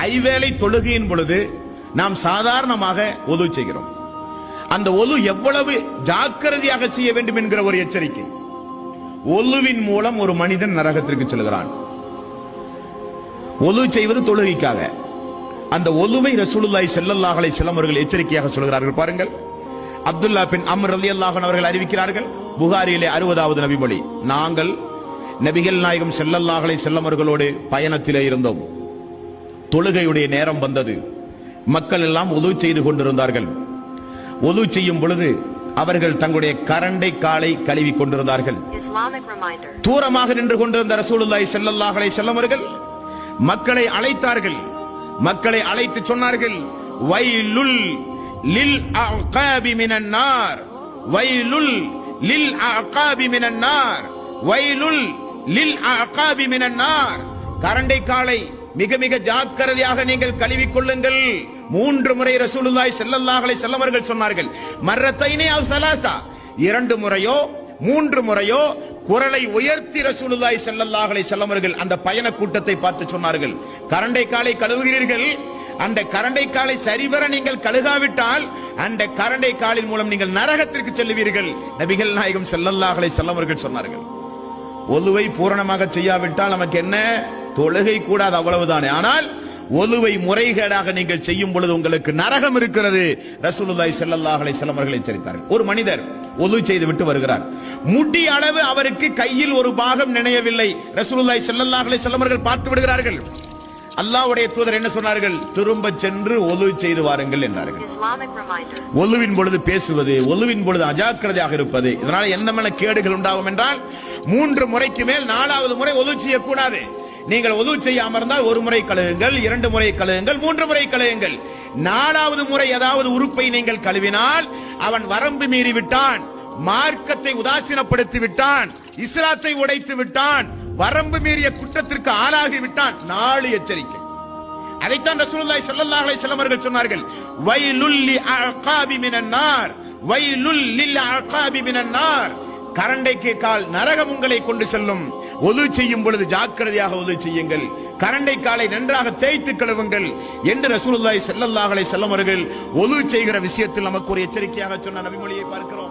ஐவேளை தொழுகையின் பொழுது நாம் சாதாரணமாக ஒது செய்கிறோம். அந்த ஒது எவ்வளவு ஜாக்கிரதையாக செய்ய வேண்டும் என்கிற ஒரு எச்சரிக்கை. ஒலுவின் மூலம் ஒரு மனிதன் நரகத்திற்கு செல்கிறான். ஒலு செய்வது தொழுகைக்காக. அந்த ஒலுவை ரசூலுல்லாஹி ஸல்லல்லாஹு அலைஹி வஸல்லம் அவர்கள் எச்சரிக்கையாக சொல்கிறார்கள். பாருங்கள், அப்துல்லா பின் அம்ர் ரலியல்லாஹு அன்ஹு அவர்கள் அறிவிக்கிறார்கள், புகாரியிலே 60வது நபிமொழி, நாங்கள் நபிகள் நாயகம் ஸல்லல்லாஹு அலைஹி வஸல்லம் அவர்களோடு பயணத்திலே இருந்தோம். தொழுகையுடைய நேரம் வந்தது. மக்கள் எல்லாம் ஒது செய்து கொண்டிருந்தார்கள். ஒது செய்யும் பொழுது அவர்கள் தங்களுடைய கரண்டை காலை கழுவி கொண்டிருந்தார்கள். தூரமாக நின்று கொண்டிருந்த ரசூலுல்லாஹி ஸல்லல்லாஹு அலைஹி வஸல்லம் அவர்கள் மக்களை அழைத்தார்கள். மக்களை அழைத்து சொன்னார்கள், வைலுல் லில் அஅகாபி மினன் நார், வைலுல் லில் அஅகாபி மினன் நார், வைலுல் லில் அஅகாபி மினன் நார். கரண்டை காலை மிக மிக ஜாக்கிரதையாக நீங்கள் கழுவிக் கொள்ளுங்கள். 3 முறை ரசூலுல்லாஹி ஸல்லல்லாஹு அலைஹி வஸல்லம் அவர்கள் சொன்னார்கள். மர்ரத்தைனி அவ் ஸலாஸா, 2 முறையோ 3 முறையோ குரலை உயர்த்தி ரசூலுல்லாஹி ஸல்லல்லாஹு அலைஹி வஸல்லம் அவர்கள் அந்த பயண கூட்டத்தை பார்த்து சொன்னார்கள், கரண்டை காலை கழுவுகிறீர்கள், அந்த கரண்டை காலை சரிவர நீங்கள் கழுகாவிட்டால் அந்த கரண்டை காலின் மூலம் நீங்கள் நரகத்திற்கு செல்லுவீர்கள். நபிகள் நாயகம் ஸல்லல்லாஹு அலைஹி வஸல்லம் அவர்கள் சொன்னார்கள். ஒலுவை பூரணமாக செய்யாவிட்டால் நமக்கு என்ன, தொழுகை கூடாது, அவ்வளவுதானே. ஆனால் ஒலுவை முறைகேடாக நீங்கள் செய்யும் பொழுது உங்களுக்கு நரகம் இருக்கிறது. ரசூலுல்லாஹி ஸல்லல்லாஹு அலைஹி வஸல்லம் அவர்கள் எச்சரித்தார்கள். ஒரு மனிதர் ஒலு செய்து விட்டு வருகிறார். முடி அளவு அவருக்கு கையில் ஒரு பாகம் நினையவில்லை. ரசூலுல்லாஹி ஸல்லல்லாஹு அலைஹி வஸல்லம் அவர்கள் பார்த்து விடுகிறார்கள். அல்லாஹ்வுடைய தூதர் என்ன சொன்னார்கள், திரும்ப சென்று ஒலு செய்து வாருங்கள் என்றார்கள். ஒலுவின் பொழுது பேசுவது, ஒலுவின் பொழுது அஜாக்கிரதையாக இருப்பது, இதனால என்ன கேடுகள் உண்டாகும் என்றால் 3 முறைக்கு மேல் 4வது முறை ஒலு செய்யக்கூடாது. நீங்கள் ஒது செய்ய அமர்ந்தால் 1 முறை கழுவுங்கள், 2 முறை கழுவுங்கள், 3 முறை கழுவுங்கள். 4வது முறை ஏதாவது உறுப்பை நீங்கள் கழுவினால் அவன் வரம்பு மீறி விட்டான், மார்க்கத்தை உதாசீனப்படுத்தி விட்டான், இஸ்லாத்தை உடைத்து விட்டான், வரம்பு மீறிய குற்றத்திற்கு ஆளாகி விட்டான். 4 எச்சரிக்கை. அதைத்தான் ரசூலுல்லாஹி ஸல்லல்லாஹு அலைஹி வஸல்லம் அவர்கள் சொன்னார்கள், வைலுல் லி அஅகாபி மினன் நார், வைலுல் லில் அஅகாபி மினன் நார். கரண்டைக்கு கால் நரகம் உங்களை கொண்டு செல்லும். ஒது செய்யும் பொழுது ஜாக்கிரதையாக ஒது செய்யுங்கள், கரண்டை காலை நன்றாக தேய்த்து கழுவுங்கள் என்று ரசூலுல்லாஹி ஸல்லல்லாஹு அலைஹி வஸல்லம் அவர்கள் ஒது செய்கிற விஷயத்தில் நமக்கு ஒரு எச்சரிக்கையாக சொன்ன நபிமொழியை பார்க்கிறோம்.